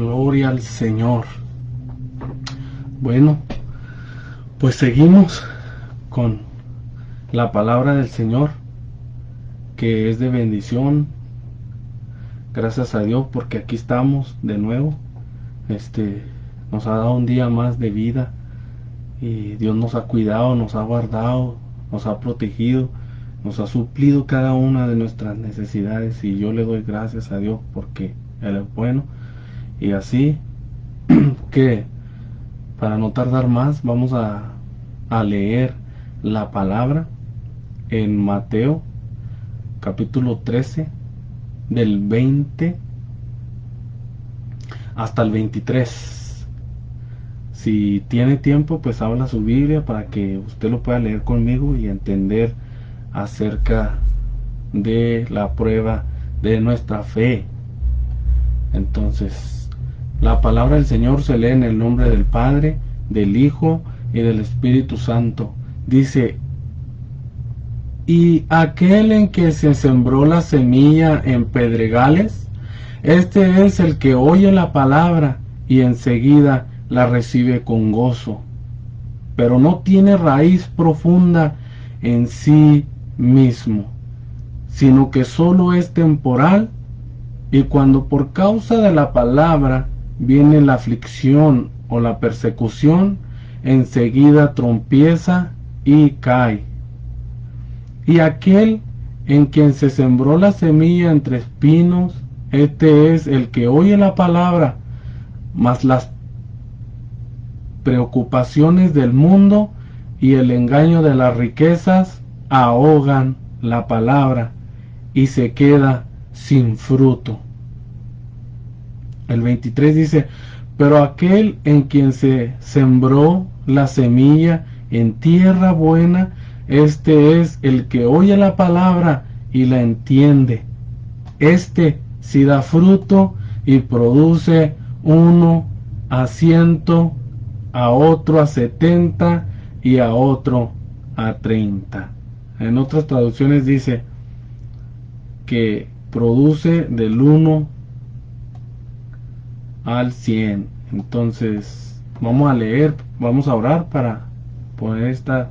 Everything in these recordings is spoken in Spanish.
Gloria al Señor. Bueno, pues seguimos con la palabra del Señor, que es de bendición. Gracias a Dios porque aquí estamos de nuevo. Nos ha dado un día más de vida y Dios nos ha cuidado, nos ha guardado, nos ha protegido, nos ha suplido cada una de nuestras necesidades, y yo le doy gracias a Dios porque Él es bueno. Y así que, para no tardar más, vamos a leer la palabra en Mateo capítulo 13 del 20 hasta el 23. Si tiene tiempo, pues habla su Biblia para que usted lo pueda leer conmigo y entender acerca de la prueba de nuestra fe. Entonces, la palabra del Señor se lee en el nombre del Padre, del Hijo y del Espíritu Santo. Dice: y aquel en que se sembró la semilla en pedregales, este es el que oye la palabra y enseguida la recibe con gozo, pero no tiene raíz profunda en sí mismo, sino que solo es temporal, y cuando por causa de la palabra viene la aflicción o la persecución, enseguida tropieza y cae. Y aquel en quien se sembró la semilla entre espinos, este es el que oye la palabra, mas las preocupaciones del mundo y el engaño de las riquezas ahogan la palabra y se queda sin fruto. El 23 dice: pero aquel en quien se sembró la semilla en tierra buena, este es el que oye la palabra y la entiende. Este sí da fruto y produce, uno a 100, a otro a 70 y a otro a 30. En otras traducciones dice que produce del 1 al 100. Entonces vamos a leer, vamos a orar para poner esta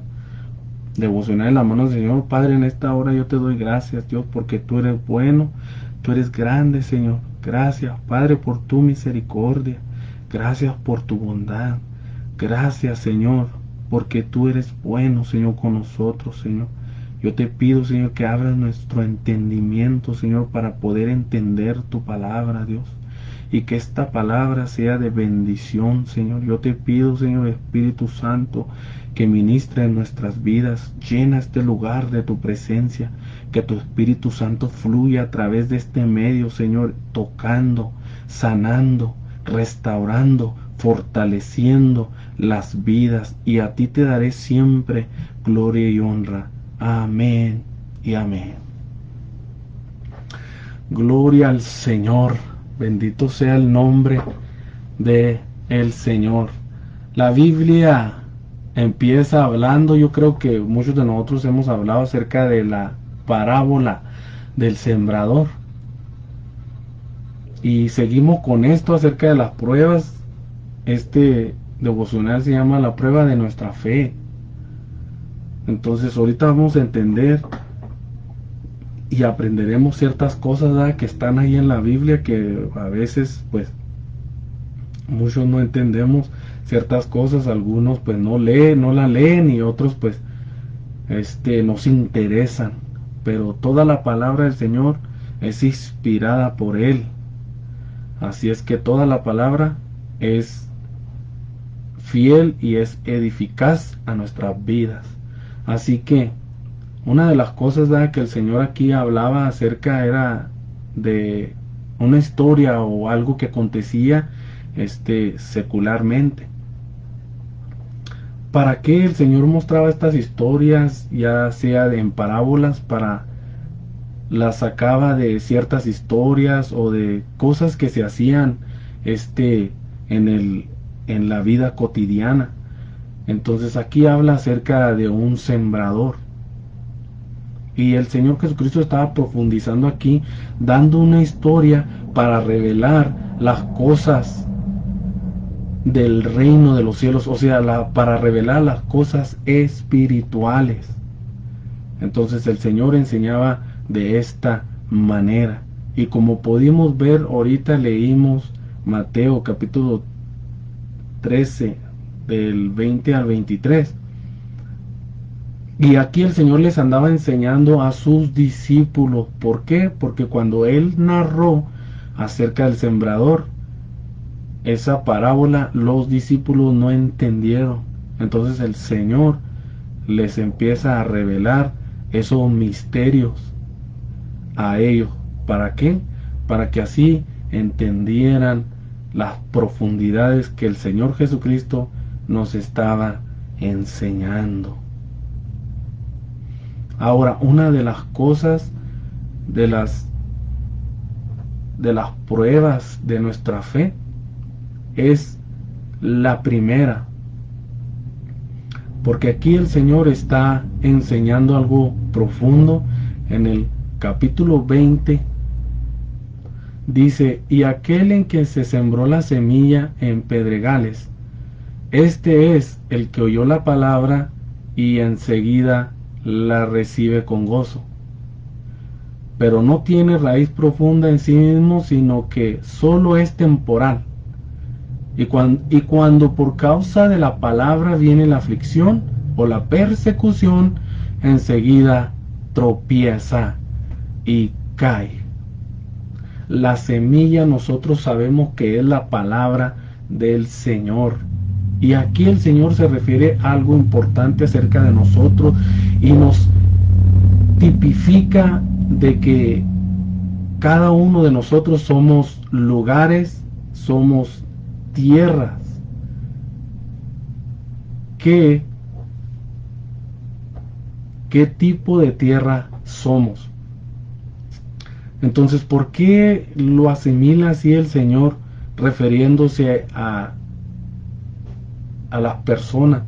devocional en la mano del Señor. Padre, en esta hora yo te doy gracias, Dios, porque tú eres bueno, tú eres grande, Señor. Gracias, Padre, por tu misericordia. Gracias por tu bondad. Gracias, Señor, porque tú eres bueno, Señor, con nosotros, Señor. Yo te pido, Señor, que abras nuestro entendimiento, Señor, para poder entender tu palabra, Dios, y que esta palabra sea de bendición, Señor. Yo te pido, Señor, Espíritu Santo, que ministre en nuestras vidas. Llena este lugar de tu presencia, que tu Espíritu Santo fluya a través de este medio, Señor, tocando, sanando, restaurando, fortaleciendo las vidas, y a ti te daré siempre gloria y honra. Amén y amén. Gloria al Señor. Bendito sea el nombre de el Señor. La Biblia empieza hablando, yo creo que muchos de nosotros hemos hablado acerca de la parábola del sembrador. Y seguimos con esto acerca de las pruebas. Este devocional se llama La prueba de nuestra fe. Entonces ahorita vamos a entender y aprenderemos ciertas cosas, ¿verdad?, que están ahí en la Biblia, que a veces pues muchos no entendemos ciertas cosas. Algunos pues no la leen, y otros pues nos interesan, pero toda la palabra del Señor es inspirada por Él. Así es que toda la palabra es fiel y es eficaz a nuestras vidas. Así que una de las cosas, ¿verdad?, que el Señor aquí hablaba acerca era de una historia o algo que acontecía secularmente. ¿Para qué el Señor mostraba estas historias, ya sea en parábolas? Para las sacaba de ciertas historias o de cosas que se hacían en la vida cotidiana. Entonces aquí habla acerca de un sembrador. Y el Señor Jesucristo estaba profundizando aquí, dando una historia para revelar las cosas del reino de los cielos, o sea, para revelar las cosas espirituales. Entonces el Señor enseñaba de esta manera. Y como pudimos ver, ahorita leímos Mateo capítulo 13, del 20 al 23. Y aquí el Señor les andaba enseñando a sus discípulos. ¿Por qué? Porque cuando Él narró acerca del sembrador, esa parábola, los discípulos no entendieron. Entonces el Señor les empieza a revelar esos misterios a ellos. ¿Para qué? Para que así entendieran las profundidades que el Señor Jesucristo nos estaba enseñando. Ahora, una de las cosas, de las pruebas de nuestra fe, es la primera. Porque aquí el Señor está enseñando algo profundo. En el capítulo 20 dice: y aquel en que se sembró la semilla en pedregales, este es el que oyó la palabra y enseguida la recibe con gozo, pero no tiene raíz profunda en sí mismo, sino que solo es temporal. Y cuando por causa de la palabra viene la aflicción o la persecución, enseguida tropieza y cae. La semilla nosotros sabemos que es la palabra del Señor. Y aquí el Señor se refiere a algo importante acerca de nosotros y nos tipifica de que cada uno de nosotros somos lugares, somos tierras. ¿Qué tipo de tierra somos? Entonces, ¿por qué lo asimila así el Señor refiriéndose a las personas?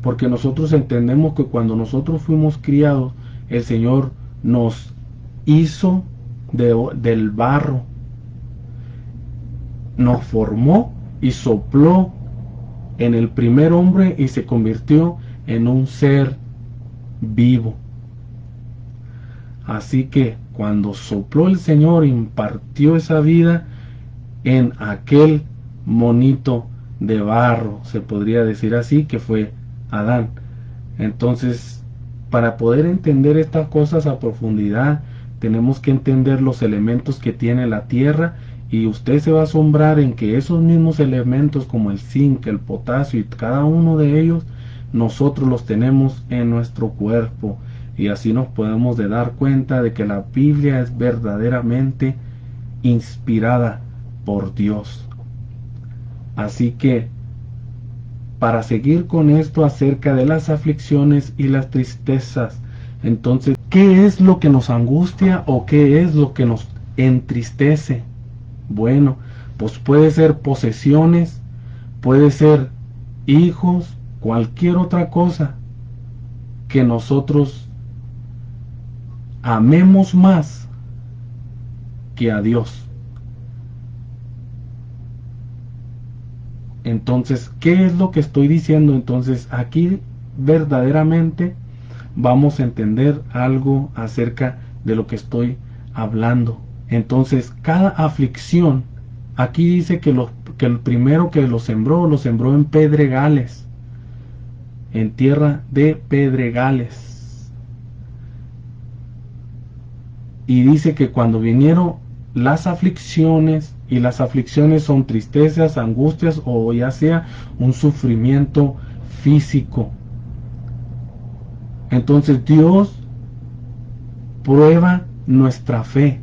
Porque nosotros entendemos que cuando nosotros fuimos criados, el Señor nos hizo del barro, nos formó y sopló en el primer hombre y se convirtió en un ser vivo. Así que cuando sopló el Señor, impartió esa vida en aquel monito de barro, se podría decir así, que fue Adán. Entonces, para poder entender estas cosas a profundidad, tenemos que entender los elementos que tiene la tierra, y usted se va a asombrar en que esos mismos elementos como el zinc, el potasio y cada uno de ellos, nosotros los tenemos en nuestro cuerpo, y así nos podemos de dar cuenta de que la Biblia es verdaderamente inspirada por Dios. Así que, para seguir con esto acerca de las aflicciones y las tristezas, entonces, ¿qué es lo que nos angustia o qué es lo que nos entristece? Bueno, pues puede ser posesiones, puede ser hijos, cualquier otra cosa que nosotros amemos más que a Dios. Entonces, ¿qué es lo que estoy diciendo? Entonces, aquí verdaderamente vamos a entender algo acerca de lo que estoy hablando. Entonces, cada aflicción, aquí dice que el primero que lo sembró en pedregales, en tierra de pedregales. Y dice que cuando vinieron las aflicciones, y las aflicciones son tristezas, angustias o ya sea un sufrimiento físico. Entonces Dios prueba nuestra fe,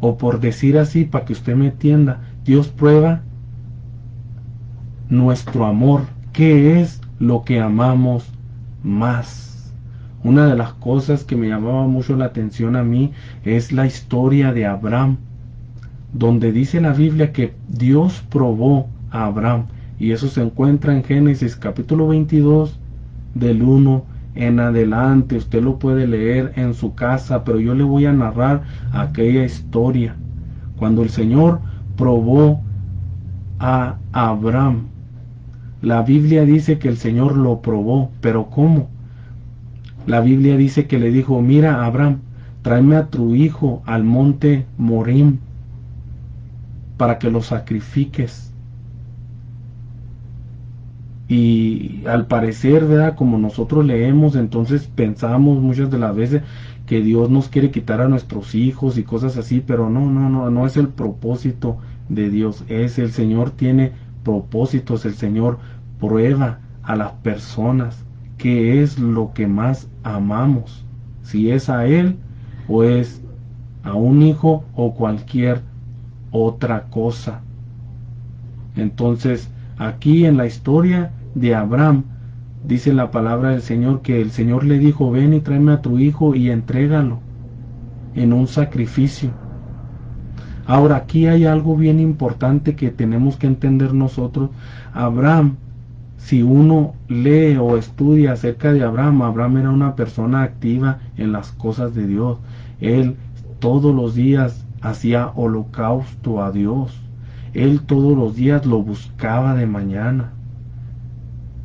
o por decir así, para que usted me entienda, Dios prueba nuestro amor. ¿Qué es lo que amamos más? Una de las cosas que me llamaba mucho la atención a mí es la historia de Abraham, donde dice la Biblia que Dios probó a Abraham, y eso se encuentra en Génesis capítulo 22 del 1 en adelante. Usted lo puede leer en su casa, pero yo le voy a narrar aquella historia. Cuando el Señor probó a Abraham, la Biblia dice que el Señor lo probó, pero ¿cómo? La Biblia dice que le dijo, mira Abraham, tráeme a tu hijo al monte Morim para que lo sacrifiques. Y al parecer, ¿verdad? Como nosotros leemos, entonces pensamos muchas de las veces que Dios nos quiere quitar a nuestros hijos y cosas así, pero no es el propósito de Dios. El Señor tiene propósitos, el Señor prueba a las personas qué es lo que más amamos, si es a Él o es a un hijo o cualquier otra cosa. Entonces, aquí en la historia de Abraham, dice la palabra del Señor que el Señor le dijo, ven y tráeme a tu hijo y entrégalo en un sacrificio. Ahora, aquí hay algo bien importante que tenemos que entender nosotros. Abraham, si uno lee o estudia acerca de Abraham, Abraham era una persona activa en las cosas de Dios. Él todos los días hacía holocausto a Dios. Él todos los días lo buscaba de mañana.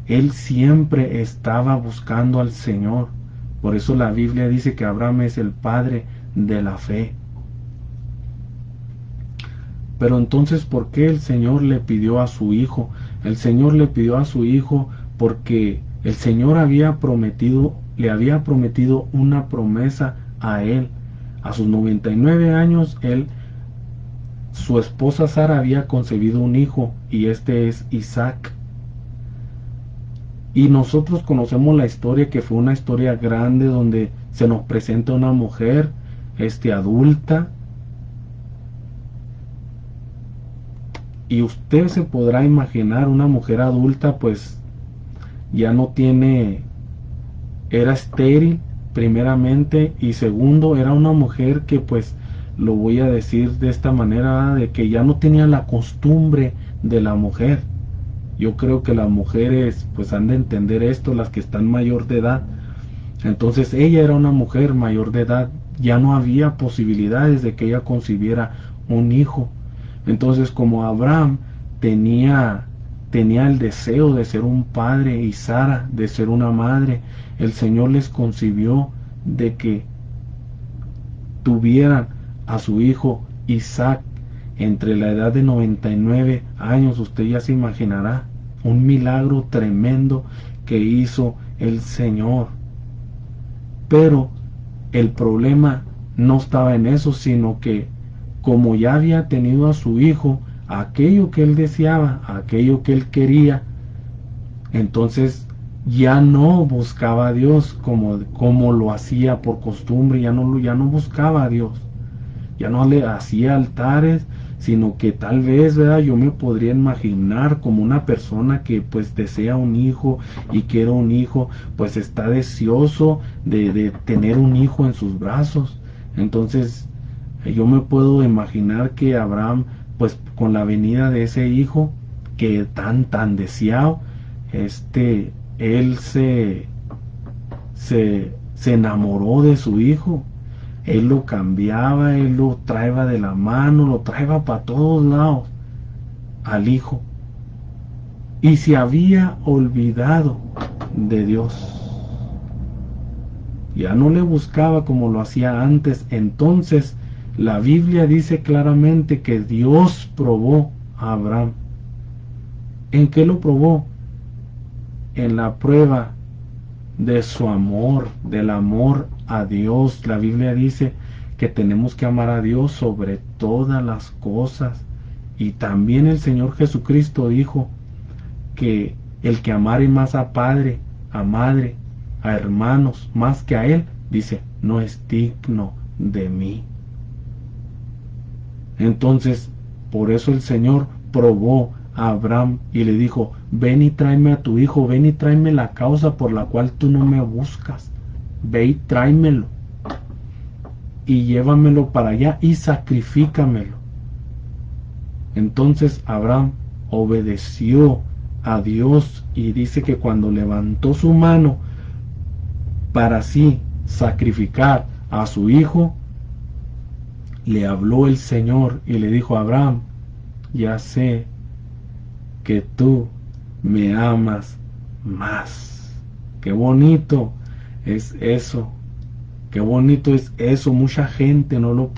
Él siempre estaba buscando al Señor. Por eso la Biblia dice que Abraham es el padre de la fe. Pero entonces, ¿por qué el Señor le pidió a su hijo? El Señor le pidió a su hijo porque el Señor le había prometido una promesa a él. A sus 99 años, su esposa Sara había concebido un hijo, y este es Isaac. Y nosotros conocemos la historia, que fue una historia grande donde se nos presenta una mujer adulta. Y usted se podrá imaginar, una mujer adulta pues ya no era estéril primeramente, y segundo, era una mujer que, pues lo voy a decir de esta manera, de que ya no tenía la costumbre de la mujer. Yo creo que las mujeres pues han de entender esto, las que están mayor de edad. Entonces ella era una mujer mayor de edad, ya no había posibilidades de que ella concibiera un hijo. Entonces, como Abraham tenía el deseo de ser un padre y Sara de ser una madre, el Señor les concibió de que tuvieran a su hijo Isaac entre la edad de 99 años. Usted ya se imaginará un milagro tremendo que hizo el Señor. Pero el problema no estaba en eso, sino que como ya había tenido a su hijo, aquello que él deseaba, aquello que él quería, entonces ya no buscaba a Dios como lo hacía por costumbre. Ya no buscaba a Dios, ya no le hacía altares, sino que tal vez, ¿verdad?, yo me podría imaginar como una persona que pues desea un hijo y quiere un hijo, pues está deseoso de tener un hijo en sus brazos. Entonces yo me puedo imaginar que Abraham, pues con la venida de ese hijo que tan deseado, él se enamoró de su hijo. Él lo cambiaba, él lo traía de la mano, lo traía para todos lados al hijo. Y se había olvidado de Dios. Ya no le buscaba como lo hacía antes. Entonces la Biblia dice claramente que Dios probó a Abraham. ¿En qué lo probó? En la prueba de su amor, del amor a Dios. La Biblia dice que tenemos que amar a Dios sobre todas las cosas. Y también el Señor Jesucristo dijo que el que amare más a padre, a madre, a hermanos, más que a Él, dice, no es digno de mí. Entonces, por eso el Señor probó a Abraham y le dijo, ven y tráeme a tu hijo, ven y tráeme la causa por la cual tú no me buscas, ve y tráemelo y llévamelo para allá y sacrifícamelo. Entonces Abraham obedeció a Dios, y dice que cuando levantó su mano para así sacrificar a su hijo, le habló el Señor y le dijo a Abraham: ya sé que tú me amas más. Qué bonito es eso. Qué bonito es eso. Mucha gente no lo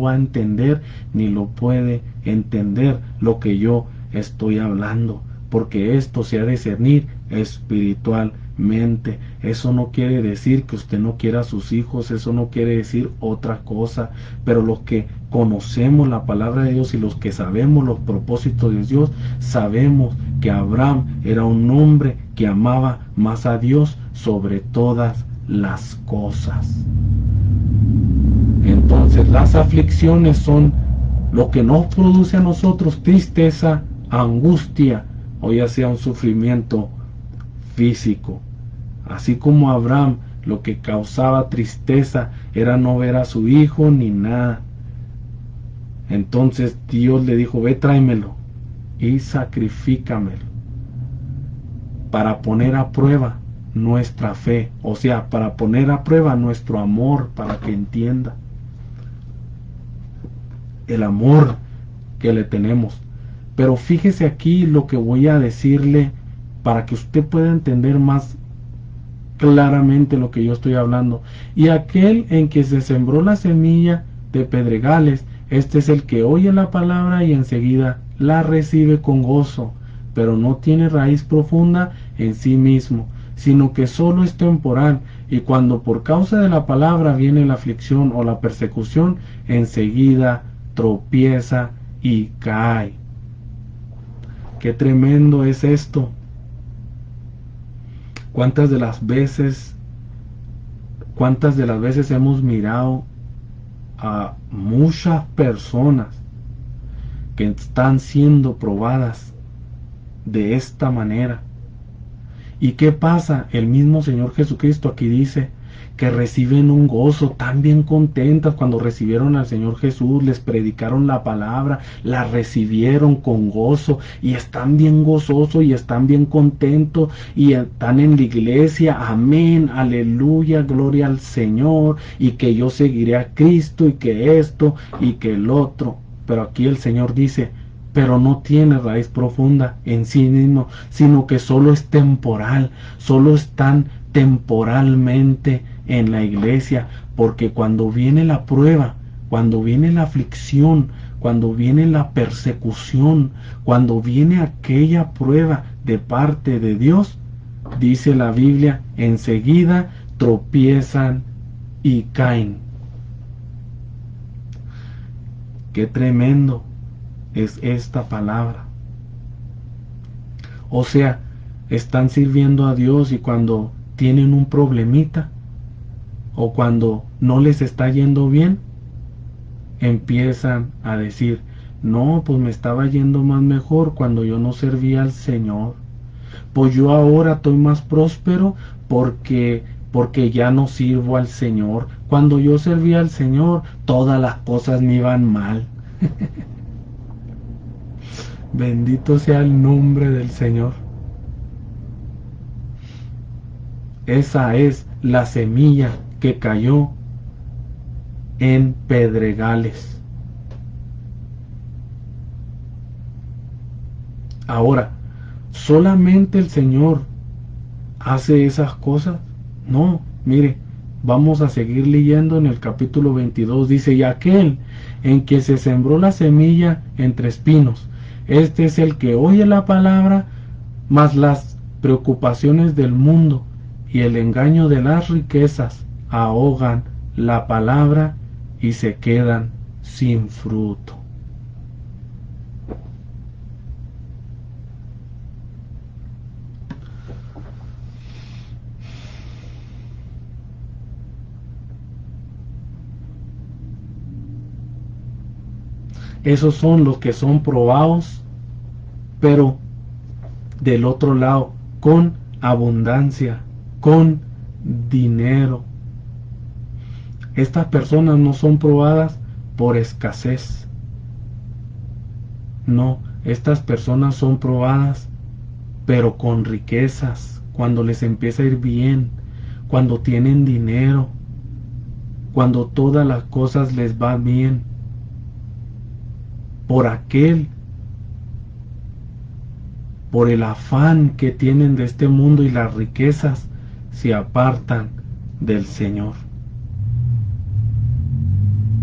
va a entender, ni lo puede entender lo que yo estoy hablando, porque esto se ha de discernir espiritualmente. Eso no quiere decir que usted no quiera a sus hijos, eso no quiere decir otra cosa, pero los que conocemos la palabra de Dios y los que sabemos los propósitos de Dios, sabemos que Abraham era un hombre que amaba más a Dios sobre todas las cosas. Entonces las aflicciones son lo que nos produce a nosotros tristeza, angustia, o ya sea un sufrimiento físico. Así como a Abraham lo que causaba tristeza era no ver a su hijo ni nada. Entonces Dios le dijo: ve, tráemelo y sacrifícamelo, para poner a prueba nuestra fe, o sea, para poner a prueba nuestro amor, para que entienda el amor que le tenemos. Pero fíjese aquí lo que voy a decirle para que usted pueda entender más claramente lo que yo estoy hablando. Y aquel en que se sembró la semilla de pedregales, este es el que oye la palabra y enseguida la recibe con gozo, pero no tiene raíz profunda en sí mismo, sino que solo es temporal, y cuando por causa de la palabra viene la aflicción o la persecución, enseguida tropieza y cae. Qué tremendo es esto. ¿Cuántas de las veces hemos mirado a muchas personas que están siendo probadas de esta manera? ¿Y qué pasa? El mismo Señor Jesucristo aquí dice que reciben un gozo, tan bien contentas cuando recibieron al Señor Jesús, les predicaron la palabra, la recibieron con gozo y están bien gozosos y están bien contentos y están en la iglesia, amén, aleluya, gloria al Señor, y que yo seguiré a Cristo y que esto y que el otro. Pero aquí el Señor dice: pero no tiene raíz profunda en sí mismo, sino que solo es temporal, solo están temporalmente en la iglesia, porque cuando viene la prueba, cuando viene la aflicción, cuando viene la persecución, cuando viene aquella prueba de parte de Dios, dice la Biblia, enseguida tropiezan y caen. Qué tremendo es esta palabra. O sea, están sirviendo a Dios y cuando tienen un problemita o cuando no les está yendo bien, empiezan a decir: no, pues me estaba yendo más mejor cuando yo no servía al Señor. Pues yo ahora estoy más próspero porque ya no sirvo al Señor. Cuando yo servía al Señor, todas las cosas me iban mal. Bendito sea el nombre del Señor. Esa es la semilla que cayó en pedregales. Ahora, ¿solamente el Señor hace esas cosas? No, mire, vamos a seguir leyendo en el capítulo 22. Dice: y aquel en que se sembró la semilla entre espinos, este es el que oye la palabra, mas las preocupaciones del mundo y el engaño de las riquezas ahogan la palabra y se quedan sin fruto. Esos son los que son probados, pero del otro lado, con abundancia, con dinero. Estas personas no son probadas por escasez. No, estas personas son probadas, pero con riquezas, cuando les empieza a ir bien, cuando tienen dinero, cuando todas las cosas les van bien. Por el afán que tienen de este mundo y las riquezas, se apartan del Señor.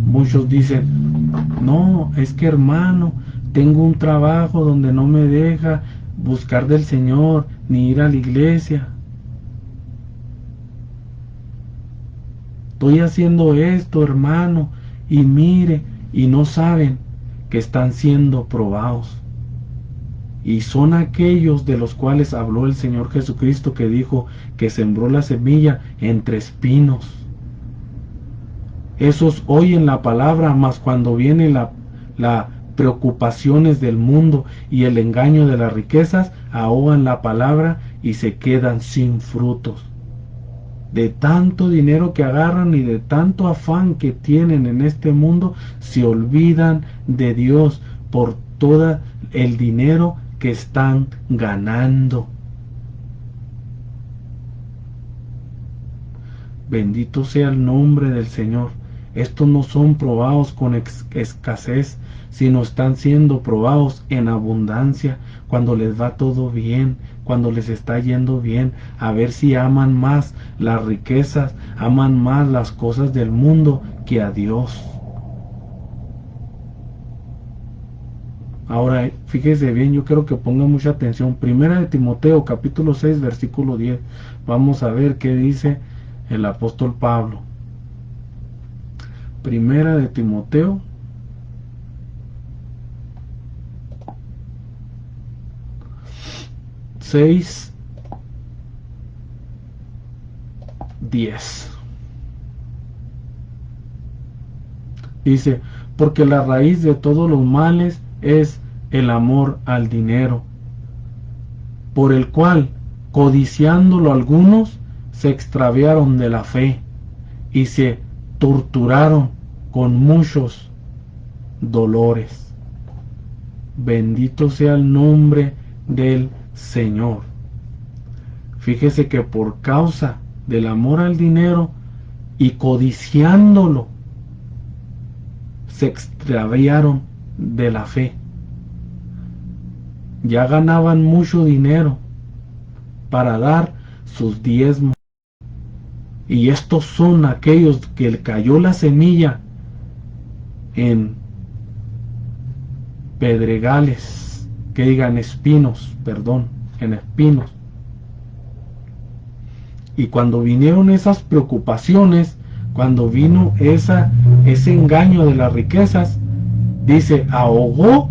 Muchos dicen, no, es que hermano, tengo un trabajo donde no me deja buscar del Señor ni ir a la iglesia. Estoy haciendo esto, hermano, y mire, y no saben que están siendo probados. Y son aquellos de los cuales habló el Señor Jesucristo, que dijo que sembró la semilla entre espinos. Esos oyen la palabra, mas cuando viene las preocupaciones del mundo y el engaño de las riquezas, ahogan la palabra y se quedan sin frutos. De tanto dinero que agarran y de tanto afán que tienen en este mundo, se olvidan de Dios por todo el dinero que están ganando. Bendito sea el nombre del Señor. Estos no son probados con escasez, sino están siendo probados en abundancia, cuando les va todo bien, cuando les está yendo bien, a ver si aman más las riquezas, aman más las cosas del mundo que a Dios. Ahora, fíjese bien, yo quiero que ponga mucha atención. Primera de Timoteo, capítulo 6, versículo 10. Vamos a ver qué dice el apóstol Pablo. Primera de Timoteo, seis, 10. Dice, porque la raíz de todos los males es el amor al dinero, por el cual, codiciándolo algunos, se extraviaron de la fe y se torturaron con muchos dolores. Bendito sea el nombre del Señor. Fíjese que por causa del amor al dinero y codiciándolo, se extraviaron de la fe. Ya ganaban mucho dinero para dar sus diezmos. Y estos son aquellos que le cayó la semilla en pedregales, que digan espinos, perdón, en espinos. Y cuando vinieron esas preocupaciones, cuando vino ese engaño de las riquezas, dice, ahogó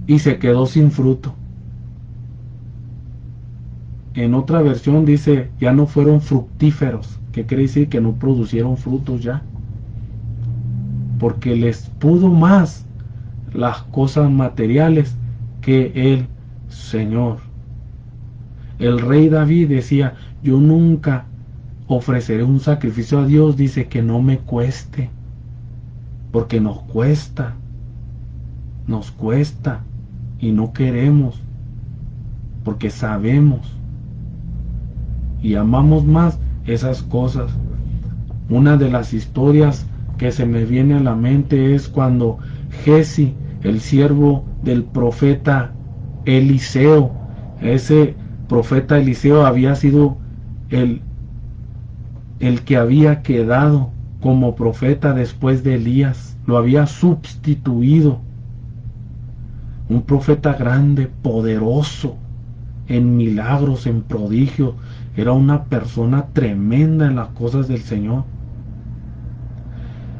y se quedó sin fruto. En otra versión dice, ya no fueron fructíferos, que quiere decir que no producieron frutos ya, porque les pudo más las cosas materiales que el Señor. El rey David decía, yo nunca ofreceré un sacrificio a Dios, dice, que no me cueste, porque nos cuesta y no queremos, porque sabemos y amamos más esas cosas. Una de las historias que se me viene a la mente es cuando Giezi, el siervo del profeta Eliseo, ese profeta Eliseo había sido el que había quedado como profeta después de Elías, lo había sustituido. Un profeta grande, poderoso, en milagros, en prodigios, era una persona tremenda en las cosas del Señor.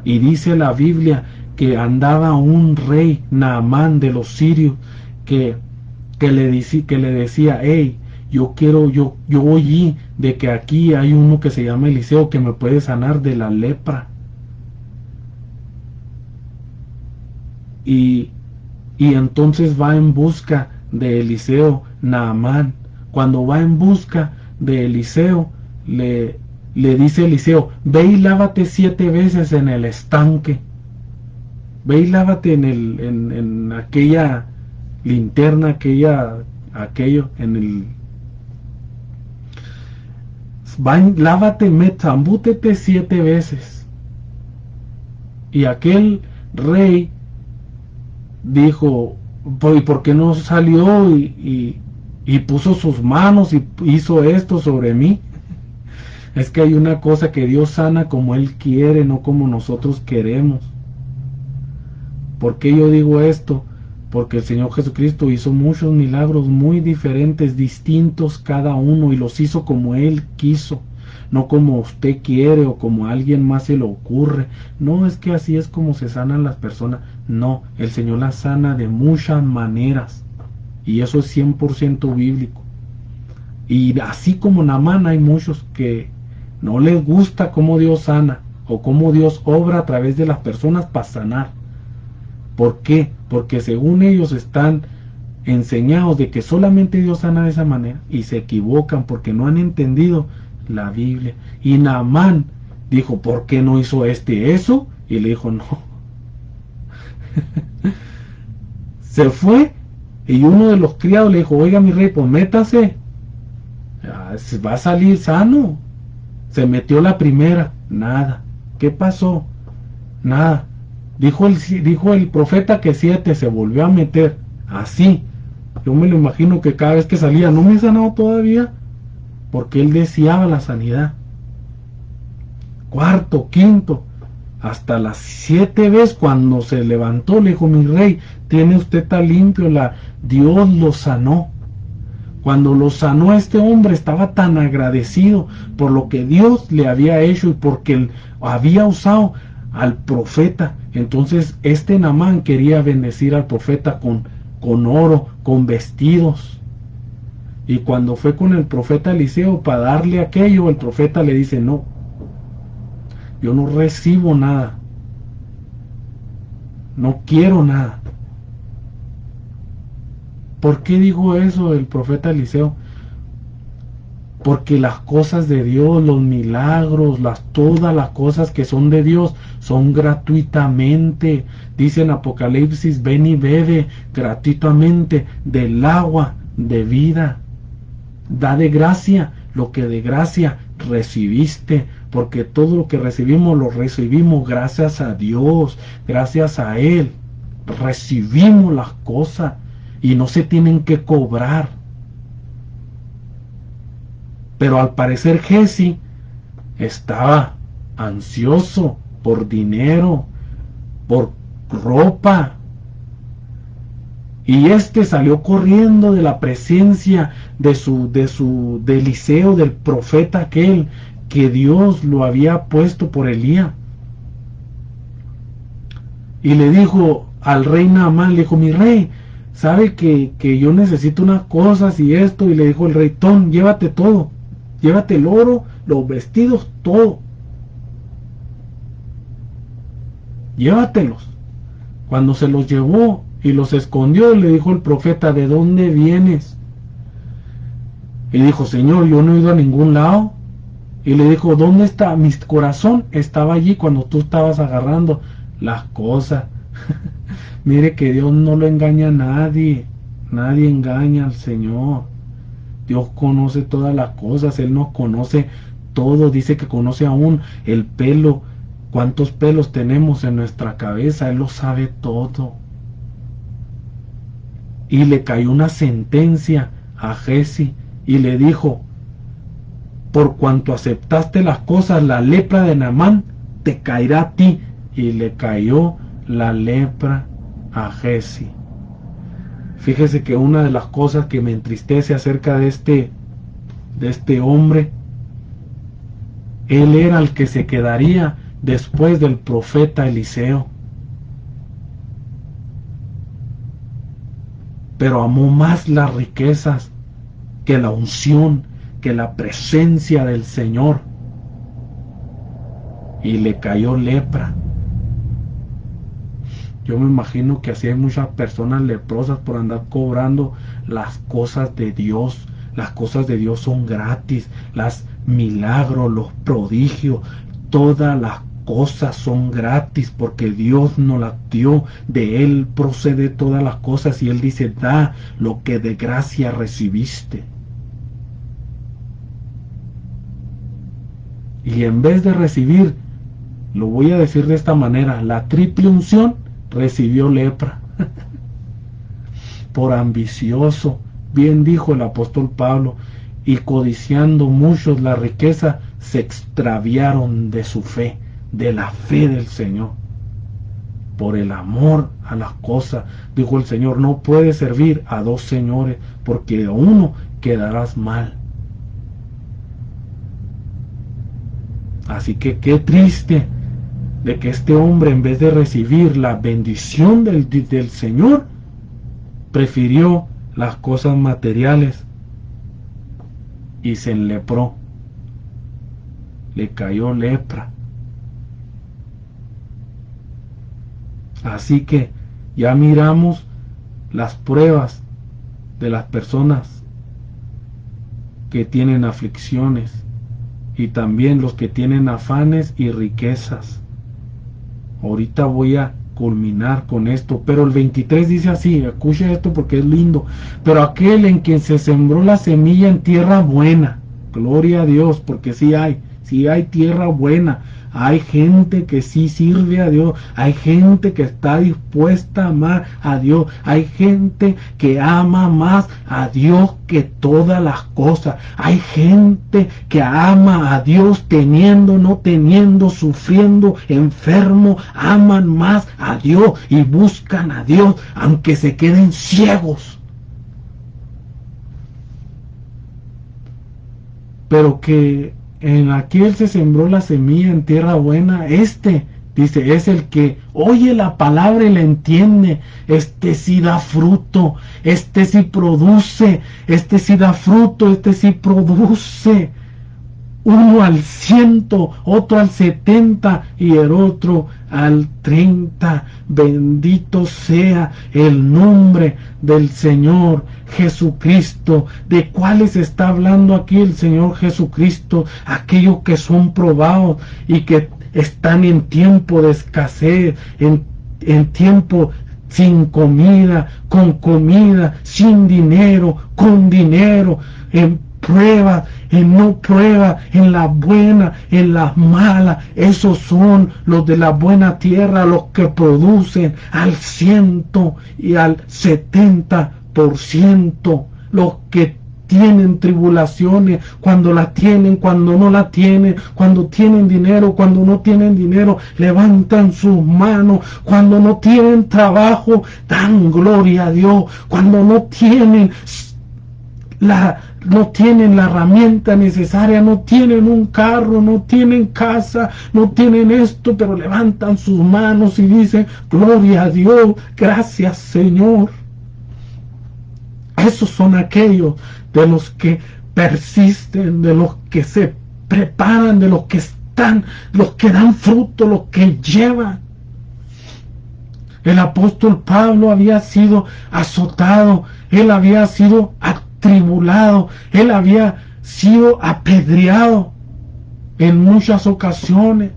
Y dice la Biblia que andaba un rey, Naamán de los sirios, que le decía, hey, yo oí de que aquí hay uno que se llama Eliseo que me puede sanar de la lepra. Y entonces va en busca de Eliseo, Naamán. Cuando va en busca de Eliseo, le dice Eliseo, ve y lávate 7 veces en el estanque. Ve y lávate en aquella linterna, lávate, zambútete 7 veces. Y aquel rey dijo, ¿y por qué no salió y puso sus manos y hizo esto sobre mí? Es que hay una cosa, que Dios sana como Él quiere, no como nosotros queremos. ¿Por qué yo digo esto? Porque el Señor Jesucristo hizo muchos milagros muy diferentes, distintos cada uno, y los hizo como Él quiso, no como usted quiere o como a alguien más se le ocurre. No es que así es como se sanan las personas. No, el Señor las sana de muchas maneras, y eso es 100% bíblico. Y así como Naamán, hay muchos que no les gusta cómo Dios sana o cómo Dios obra a través de las personas para sanar. ¿Por qué? Porque según ellos están enseñados de que solamente Dios sana de esa manera, y se equivocan porque no han entendido la Biblia. Y Naamán dijo, ¿por qué no hizo eso? Y le dijo, no. Se fue, y uno de los criados le dijo, oiga mi rey, pues métase, va a salir sano. Se metió la primera, nada. ¿Qué pasó? Nada. Dijo el profeta que 7, se volvió a meter. Así. Yo me lo imagino que cada vez que salía, no me he sanado todavía, porque él deseaba la sanidad. Cuarto, quinto, hasta las 7 veces, cuando se levantó, le dijo, mi rey, tiene usted tan limpio, Dios lo sanó. Cuando lo sanó, este hombre estaba tan agradecido por lo que Dios le había hecho y porque él había usado al profeta. Entonces este Naamán quería bendecir al profeta con oro, con vestidos. Y cuando fue con el profeta Eliseo para darle aquello, el profeta le dice, no, yo no recibo nada, no quiero nada. ¿Por qué digo eso el profeta Eliseo? Porque las cosas de Dios, los milagros, todas las cosas que son de Dios son gratuitamente. Dice en Apocalipsis, ven y bebe gratuitamente del agua de vida. Da de gracia lo que de gracia recibiste, porque todo lo que recibimos lo recibimos gracias a Dios, gracias a Él. Recibimos las cosas y no se tienen que cobrar. Pero al parecer Giezi estaba ansioso por dinero, por ropa, y salió corriendo de la presencia de Eliseo, del profeta aquel que Dios lo había puesto por Elías, y le dijo al rey Naamán, le dijo, mi rey, sabe que yo necesito unas cosas y esto. Y le dijo el rey, llévate todo, llévate el oro, los vestidos, todo, llévatelos. Cuando se los llevó y los escondió, le dijo el profeta, ¿de dónde vienes? Y dijo, Señor, yo no he ido a ningún lado. Y le dijo, ¿dónde está? Mi corazón estaba allí cuando tú estabas agarrando las cosas. Mire que Dios no lo engaña a nadie. Nadie engaña al Señor. Dios conoce todas las cosas. Él nos conoce todo. Dice que conoce aún el pelo. ¿Cuántos pelos tenemos en nuestra cabeza? Él lo sabe todo. Y le cayó una sentencia a Giezi y le dijo, por cuanto aceptaste las cosas, la lepra de Naamán te caerá a ti. Y le cayó la lepra a Giezi. Fíjese que una de las cosas que me entristece acerca de este hombre, él era el que se quedaría después del profeta Eliseo, pero amó más las riquezas que la unción, que la presencia del Señor, y le cayó lepra. Yo me imagino que así hay muchas personas leprosas por andar cobrando las cosas de Dios. Las cosas de Dios son gratis, los milagros, los prodigios, todas las cosas son gratis porque Dios nos las dio, de Él procede todas las cosas, y Él dice, da lo que de gracia recibiste. Y en vez de recibir, lo voy a decir de esta manera, la triple unción, recibió lepra. Por ambicioso, bien dijo el apóstol Pablo, y codiciando muchos la riqueza, se extraviaron de su fe, de la fe del Señor. Por el amor a las cosas, dijo el Señor, no puedes servir a dos señores, porque a uno quedarás mal. Así que qué triste de que este hombre, en vez de recibir la bendición del Señor, prefirió las cosas materiales y se enlepró, le cayó lepra. Así que ya miramos las pruebas de las personas que tienen aflicciones y también los que tienen afanes y riquezas. Ahorita voy a culminar con esto, pero el 23 dice así, escucha esto porque es lindo, pero aquel en quien se sembró la semilla en tierra buena, gloria a Dios, porque sí hay tierra buena, hay gente que sí sirve a Dios, hay gente que está dispuesta a amar a Dios, hay gente que ama más a Dios que todas las cosas, hay gente que ama a Dios teniendo, no teniendo, sufriendo, enfermo, aman más a Dios y buscan a Dios aunque se queden ciegos. Pero que en aquel se sembró la semilla en tierra buena, dice, es el que oye la palabra y la entiende, sí da fruto, sí produce, sí da fruto, sí produce. Uno al 100, otro al 70 y el otro al 30. Bendito sea el nombre del Señor Jesucristo. ¿De cuáles está hablando aquí el Señor Jesucristo? Aquellos que son probados y que están en tiempo de escasez, en tiempo sin comida, con comida, sin dinero, con dinero, en prueba, en no prueba, en la buena, en las malas. Esos son los de la buena tierra, los que producen al 100 y al 70%, los que tienen tribulaciones, cuando la tienen, cuando no la tienen, cuando tienen dinero, cuando no tienen dinero, levantan sus manos, cuando no tienen trabajo, dan gloria a Dios, cuando no tienen la herramienta necesaria, no tienen un carro, no tienen casa, no tienen esto, pero levantan sus manos y dicen, gloria a Dios, gracias Señor. Esos son aquellos de los que persisten, de los que se preparan, de los que están, los que dan fruto, los que llevan. El apóstol Pablo había sido azotado, él había sido atribulado, él había sido apedreado en muchas ocasiones.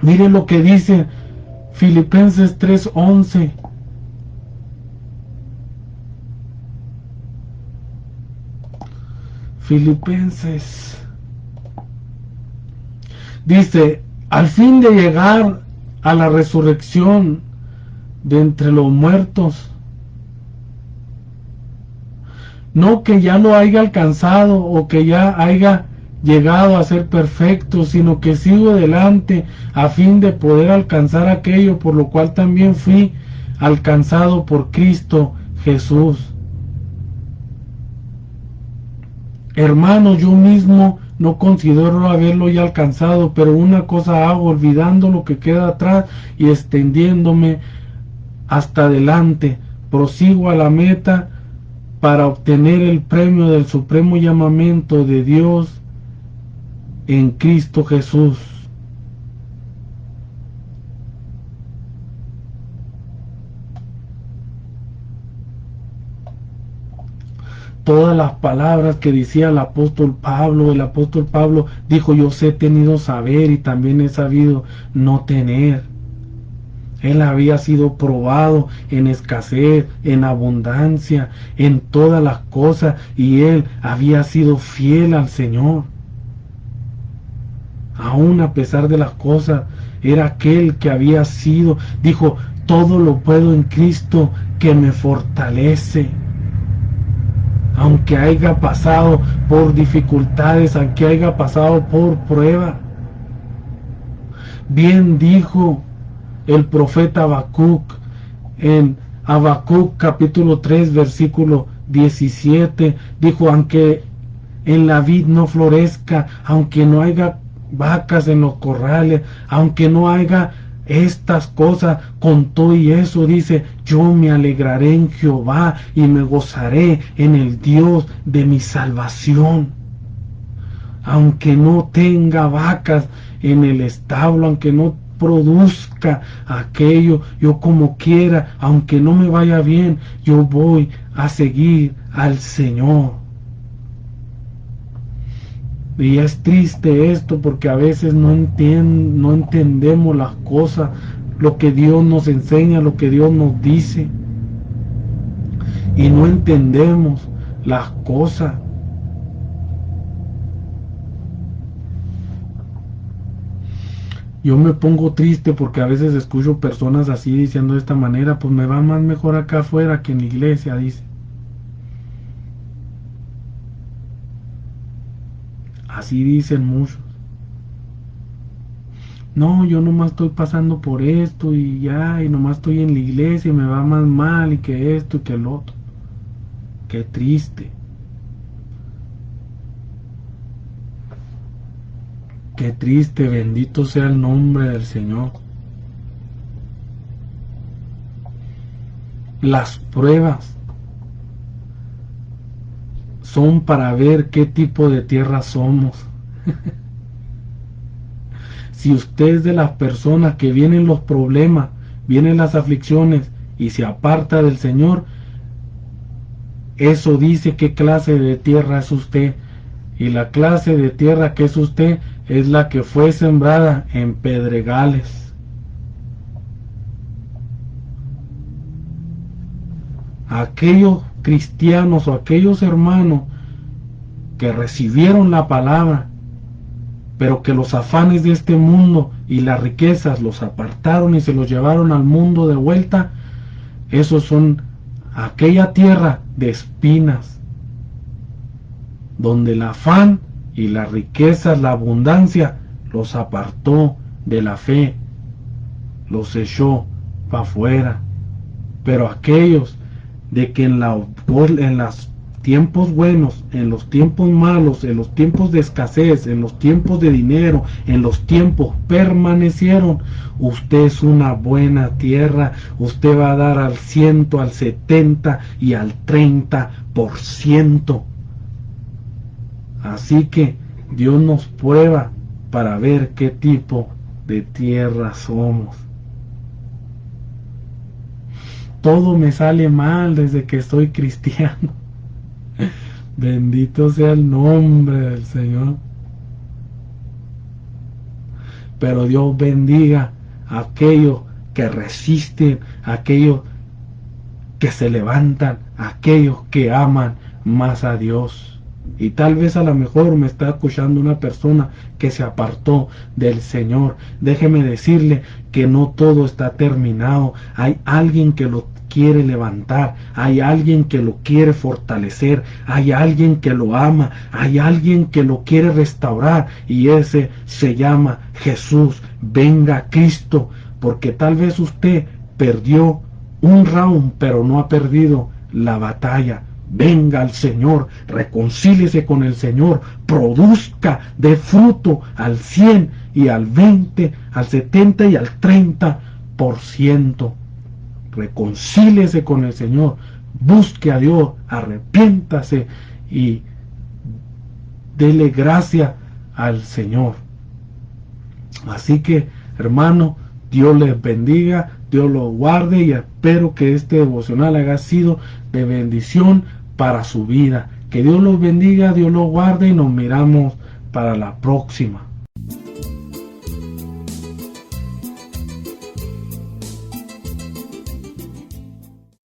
Miren lo que dice Filipenses 3:11. Filipenses dice, al fin de llegar a la resurrección de entre los muertos, no que ya lo haya alcanzado o que ya haya llegado a ser perfecto, sino que sigo adelante a fin de poder alcanzar aquello por lo cual también fui alcanzado por Cristo Jesús. Hermanos, yo mismo no considero haberlo ya alcanzado, pero una cosa hago, olvidando lo que queda atrás y extendiéndome hasta adelante, prosigo a la meta para obtener el premio del supremo llamamiento de Dios en Cristo Jesús. Todas las palabras que decía el apóstol Pablo dijo, yo sé, he tenido saber y también he sabido no tener. Él había sido probado en escasez, en abundancia, en todas las cosas, y él había sido fiel al Señor. aún a pesar de las cosas, era aquel que había sido, dijo, todo lo puedo en Cristo que me fortalece. Aunque haya pasado por dificultades, aunque haya pasado por prueba. Bien dijo el profeta Habacuc en Habacuc capítulo 3 versículo 17, dijo, aunque en la vid no florezca, aunque no haya vacas en los corrales, aunque no haya estas cosas, con todo y eso dice, yo me alegraré en Jehová y me gozaré en el Dios de mi salvación. Aunque no tenga vacas en el establo, aunque no produzca aquello, yo como quiera, aunque no me vaya bien, yo voy a seguir al Señor. Y es triste esto porque a veces no entendemos las cosas, lo que Dios nos enseña, lo que Dios nos dice, y no entendemos las cosas. Yo me pongo triste porque a veces escucho personas así diciendo de esta manera, pues me va más mejor acá afuera que en la iglesia, dice. Así dicen muchos. No, yo nomás estoy pasando por esto y ya, y nomás estoy en la iglesia y me va más mal y que esto y que el otro. Qué triste. Qué triste, bendito sea el nombre del Señor. Las pruebas son para ver qué tipo de tierra somos. Si usted es de las personas que vienen los problemas, vienen las aflicciones y se aparta del Señor, eso dice qué clase de tierra es usted. Y la clase de tierra que es usted es la que fue sembrada en pedregales. Aquellos cristianos o aquellos hermanos que recibieron la palabra, pero que los afanes de este mundo y las riquezas los apartaron y se los llevaron al mundo de vuelta, esos son aquella tierra de espinas, donde el afán y las riquezas, la abundancia, los apartó de la fe, los echó para afuera. Pero aquellos de que en los tiempos buenos, en los tiempos malos, en los tiempos de escasez, en los tiempos de dinero, en los tiempos permanecieron, usted es una buena tierra, usted va a dar al 100, al 70 y al 30%. Así que Dios nos prueba para ver qué tipo de tierra somos. Todo me sale mal desde que soy cristiano. Bendito sea el nombre del Señor. Pero Dios bendiga a aquellos que resisten, a aquellos que se levantan, a aquellos que aman más a Dios. Y tal vez a lo mejor me está escuchando una persona que se apartó del Señor. Déjeme decirle que no todo está terminado. Hay alguien que lo quiere levantar, hay alguien que lo quiere fortalecer, hay alguien que lo ama, hay alguien que lo quiere restaurar, y ese se llama Jesús. Venga Cristo, porque tal vez usted perdió un round, pero no ha perdido la batalla. Venga al Señor, reconcíliese con el Señor, produzca de fruto al 100 y al 20, al 70 y al 30%. Reconcíliese con el Señor, busque a Dios, arrepiéntase y dele gracia al Señor. Así que, hermano, Dios les bendiga, Dios los guarde, y espero que este devocional haya sido de bendición para su vida. Que Dios los bendiga, Dios los guarde, y nos miramos para la próxima.